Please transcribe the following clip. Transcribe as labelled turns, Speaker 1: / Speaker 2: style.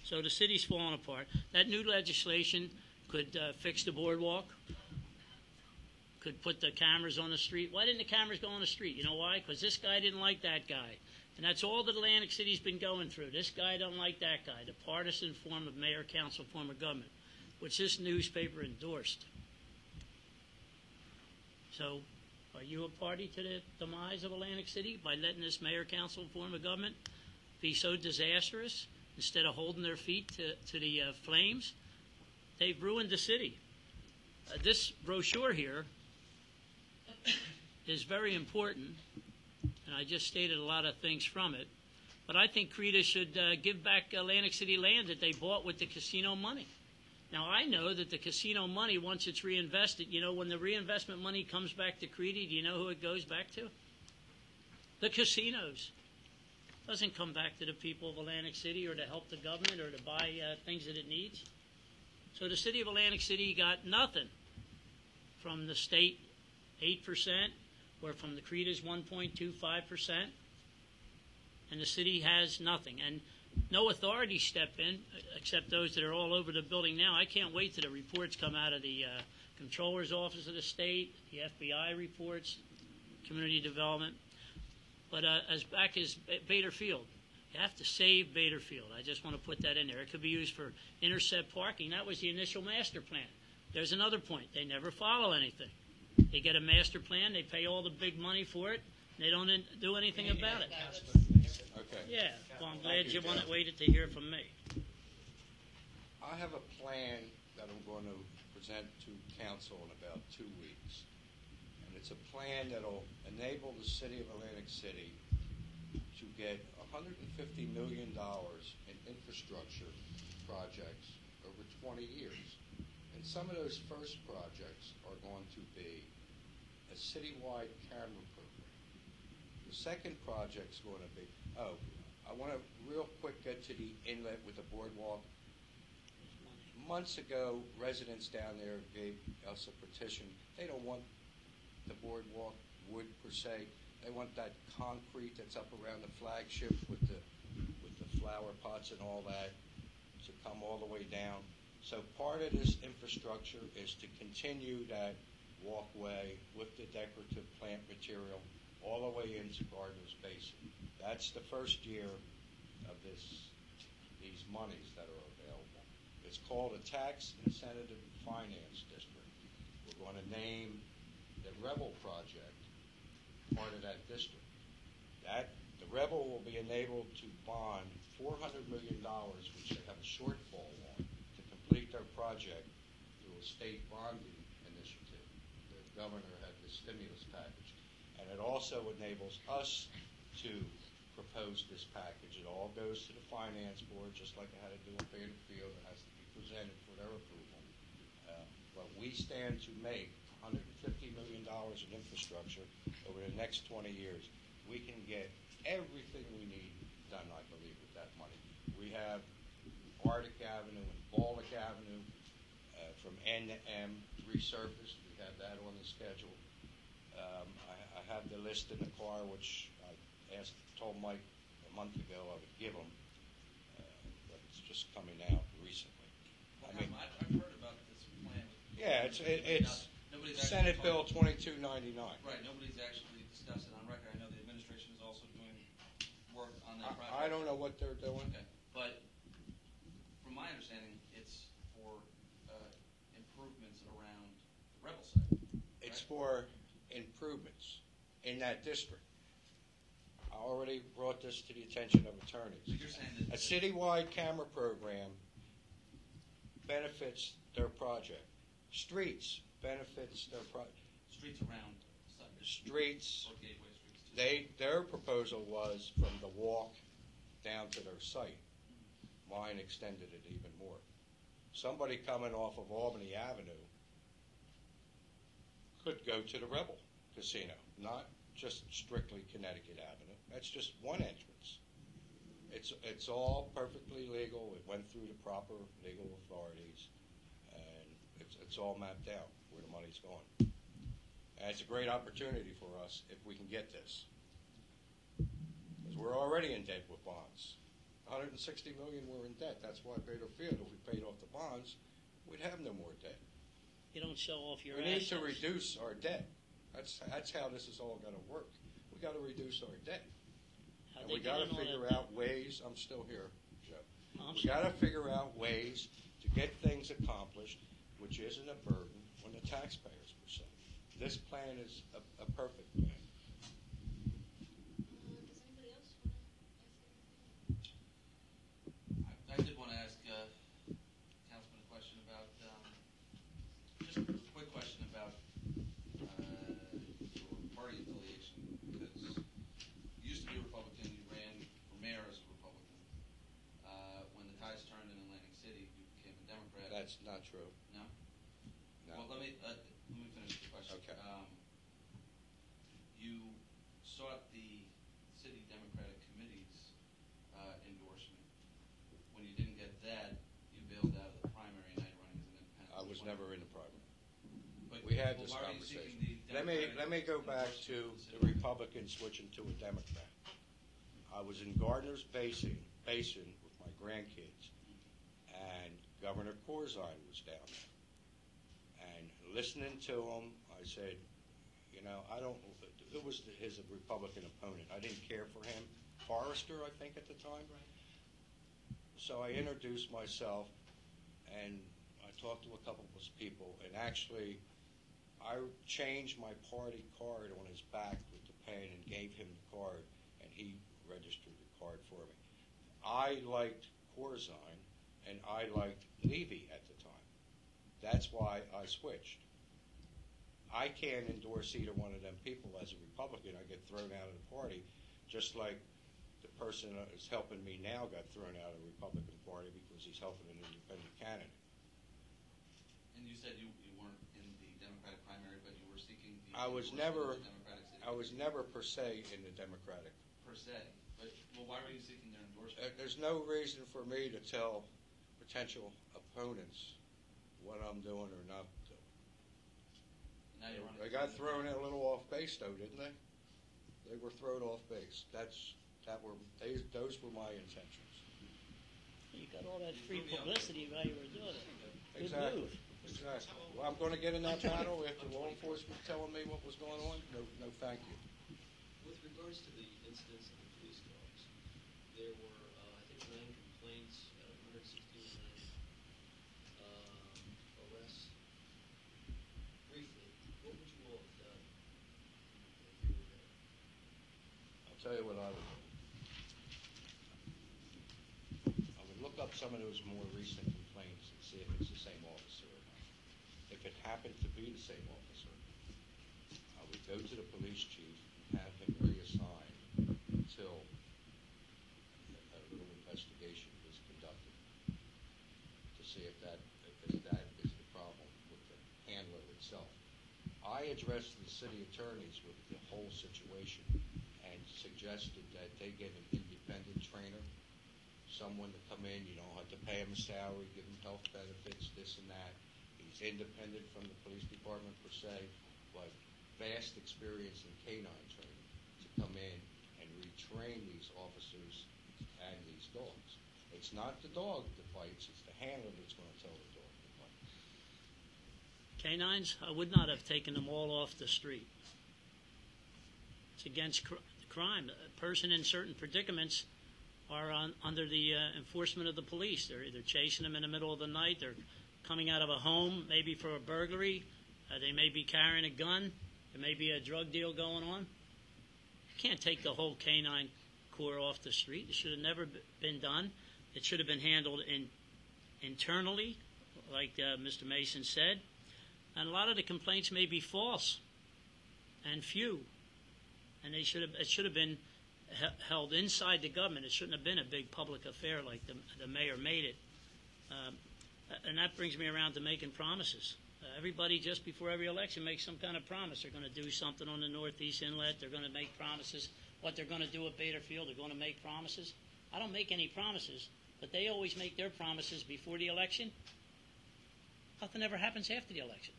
Speaker 1: So the city's falling apart. That new legislation could fix the boardwalk, could put the cameras on the street. Why didn't the cameras go on the street? You know why? Because this guy didn't like that guy. And that's all that Atlantic City's been going through. This guy don't like that guy, the partisan form of mayor, council form of government, which this newspaper endorsed. So are you a party to the demise of Atlantic City by letting this mayor, council form of government be so disastrous instead of holding their feet to the flames? They've ruined the city. This brochure here is very important, and I just stated a lot of things from it. But I think CRETA should give back Atlantic City land that they bought with the casino money. Now, I know that the casino money, once it's reinvested, you know, when the reinvestment money comes back to CRETA, do you know who it goes back to? The casinos. It doesn't come back to the people of Atlantic City or to help the government or to buy things that it needs. So the city of Atlantic City got nothing from the state, 8%, or from the CRETA's 1.25%, and the city has nothing. And no authorities step in, except those that are all over the building now. I can't wait till the reports come out of the Comptroller's Office of the state, the FBI reports, community development. But as back as Bader Field, you have to save Bader Field. I just want to put that in there. It could be used for intercept parking. That was the initial master plan. There's another point. They never follow anything. They get a master plan. They pay all the big money for it. And they don't do anything about it.
Speaker 2: Okay.
Speaker 1: Yeah. Well, I'm glad you waited to hear from me.
Speaker 2: I have a plan that I'm going to present to council in about 2 weeks. And it's a plan that will enable the city of Atlantic City to get $150 million in infrastructure projects over 20 years. And some of those first projects are going to be a citywide camera program. The second project's going to be, I want to real quick get to the inlet with the boardwalk. Months ago, residents down there gave us a petition. They don't want the boardwalk wood per se. They want that concrete that's up around the flagship with the flower pots and all that to come all the way down. So part of this infrastructure is to continue that walkway with the decorative plant material all the way into Gardner's Basin. That's the first year of these monies that are available. It's called a Tax Incentive Finance District. We're going to name the Rebel project part of that district. The Rebel will be enabled to bond $400 million, which they have a shortfall on, to complete their project through a state bonding initiative. The governor had the stimulus package. And it also enables us to propose this package. It all goes to the finance board, just like I had to do in Bader Field. It has to be presented for their approval. But we stand to make $150 million in infrastructure over the next 20 years. We can get everything we need done, I believe, with that money. We have Arctic Avenue and Baltic Avenue from N to M resurfaced. We have that on the schedule. I have the list in the car, which I told Mike a month ago I would give him, but it's just coming out recently.
Speaker 3: Well, I've heard about this plan.
Speaker 2: Yeah, it's Senate Bill 2299.
Speaker 3: Right, nobody's actually discussed it on record. I know the administration is also doing work on that project.
Speaker 2: I don't know what they're doing.
Speaker 3: Okay, but from my understanding, it's for improvements around the Rebel site.
Speaker 2: It's for improvements in that district. I already brought this to the attention of attorneys.
Speaker 3: So you're saying that
Speaker 2: a citywide camera program benefits their project. Streets benefits their project.
Speaker 3: Streets around the site.
Speaker 2: Streets,
Speaker 3: Or gateway streets too.
Speaker 2: their proposal was from the walk down to their site. Mine extended it even more. Somebody coming off of Albany Avenue could go to the Rebel Casino, not just strictly Connecticut Avenue. That's just one entrance. It's all perfectly legal. It went through the proper legal authorities, and it's all mapped out where the money's going. And it's a great opportunity for us if we can get this, because we're already in debt with bonds. 160 million we're in debt. That's why Bader Field, if we paid off the bonds, we'd have no more debt.
Speaker 1: You don't show off your
Speaker 2: We
Speaker 1: assets.
Speaker 2: need to reduce our debt. That's how this is all going to work. We got to reduce our debt.
Speaker 1: How'd
Speaker 2: And
Speaker 1: they
Speaker 2: we got to
Speaker 1: get in all
Speaker 2: figure
Speaker 1: that
Speaker 2: out ways. I'm still here, Joe.
Speaker 1: I'm
Speaker 2: We
Speaker 1: sorry.
Speaker 2: got to figure out ways to get things accomplished, which isn't a burden on the taxpayers per se. This plan is a perfect plan.
Speaker 4: Does anybody else want to ask anything?
Speaker 3: I did want to ask Councilman a question about, just a quick question about your party affiliation, because you used to be a Republican, you ran for mayor as a Republican. When the tides turned in Atlantic City, you became a Democrat.
Speaker 2: That's not true.
Speaker 3: No?
Speaker 2: No.
Speaker 3: Well, let me finish the question.
Speaker 2: Okay.
Speaker 3: You sought the city Democratic Committee's endorsement. When you didn't get that, you bailed out of the primary and now you're running as an independent.
Speaker 2: I was never in the primary.
Speaker 3: But,
Speaker 2: We had this
Speaker 3: why are you
Speaker 2: conversation.
Speaker 3: seeking the
Speaker 2: Let me go back to
Speaker 3: endorsement
Speaker 2: the
Speaker 3: of city?
Speaker 2: Republican switching to a Democrat. I was in Gardner's Basin with my grandkids, and Governor Corzine was down there. And listening to him, I said, you know, it was his Republican opponent. I didn't care for him. Forrester, I think, at the time. So I introduced myself, and I talked to a couple of those people, and actually, I changed my party card on his back with the pen and gave him the card, and he registered the card for me. I liked Corzine, and I liked Levy at the time. That's why I switched. I can't endorse either one of them people as a Republican. I get thrown out of the party, just like the person that is helping me now got thrown out of the Republican Party because he's helping an independent candidate.
Speaker 3: And you said you weren't in the Democratic primary, but you were seeking the
Speaker 2: I was
Speaker 3: endorsement of the Democratic city.
Speaker 2: I was never per se in the Democratic.
Speaker 3: Per se. But, well, why were you seeking their endorsement?
Speaker 2: There's no reason for me to tell potential opponents what I'm doing or not doing.
Speaker 3: Now you're running
Speaker 2: They
Speaker 3: as
Speaker 2: got
Speaker 3: an
Speaker 2: thrown
Speaker 3: independent.
Speaker 2: a little off base, though, didn't they? They were thrown off base. Those were my intentions.
Speaker 1: You got all that
Speaker 3: You
Speaker 1: free
Speaker 3: threw me off.
Speaker 1: publicity while you were doing it. Good
Speaker 2: Exactly.
Speaker 1: move.
Speaker 2: Exactly. Well, I'm going to get in that battle after law enforcement telling me what was going on. No, thank you.
Speaker 5: With regards to the incidents of the police dogs, there were, I think, 9 complaints out of 169 arrests. Briefly, what would you all have done if you were there?
Speaker 2: I'll tell you what I would do. I would look up some of those more recent complaints and see if it's the same officer or not. If it happened to be the same officer, I would go to the police chief and have him reassigned until a little investigation is conducted to see if that is the problem with the handler itself. I addressed the city attorneys with the whole situation and suggested that they get an independent trainer, someone to come in. You don't have to pay him a salary, give him health benefits, this and that. He's independent from the police department per se, but vast experience in canine training to come in and retrain these officers and these dogs. It's not the dog that bites, it's the handler that's going to tell the dog to bite.
Speaker 1: Canines, I would not have taken them all off the street. It's against crime. A person in certain predicaments are under the enforcement of the police. They're either chasing them in the middle of the night, they're coming out of a home, maybe for a burglary, they may be carrying a gun, there may be a drug deal going on. You can't take the whole canine corps off the street. It should have never been done. It should have been handled internally, like Mr. Mason said. And a lot of the complaints may be false and few. And it should have been held inside the government. It shouldn't have been a big public affair like the mayor made it. And that brings me around to making promises. Everybody, just before every election, makes some kind of promise. They're going to do something on the Northeast Inlet. They're going to make promises. What they're going to do at Bader Field, they're going to make promises. I don't make any promises, but they always make their promises before the election. Nothing ever happens after the election.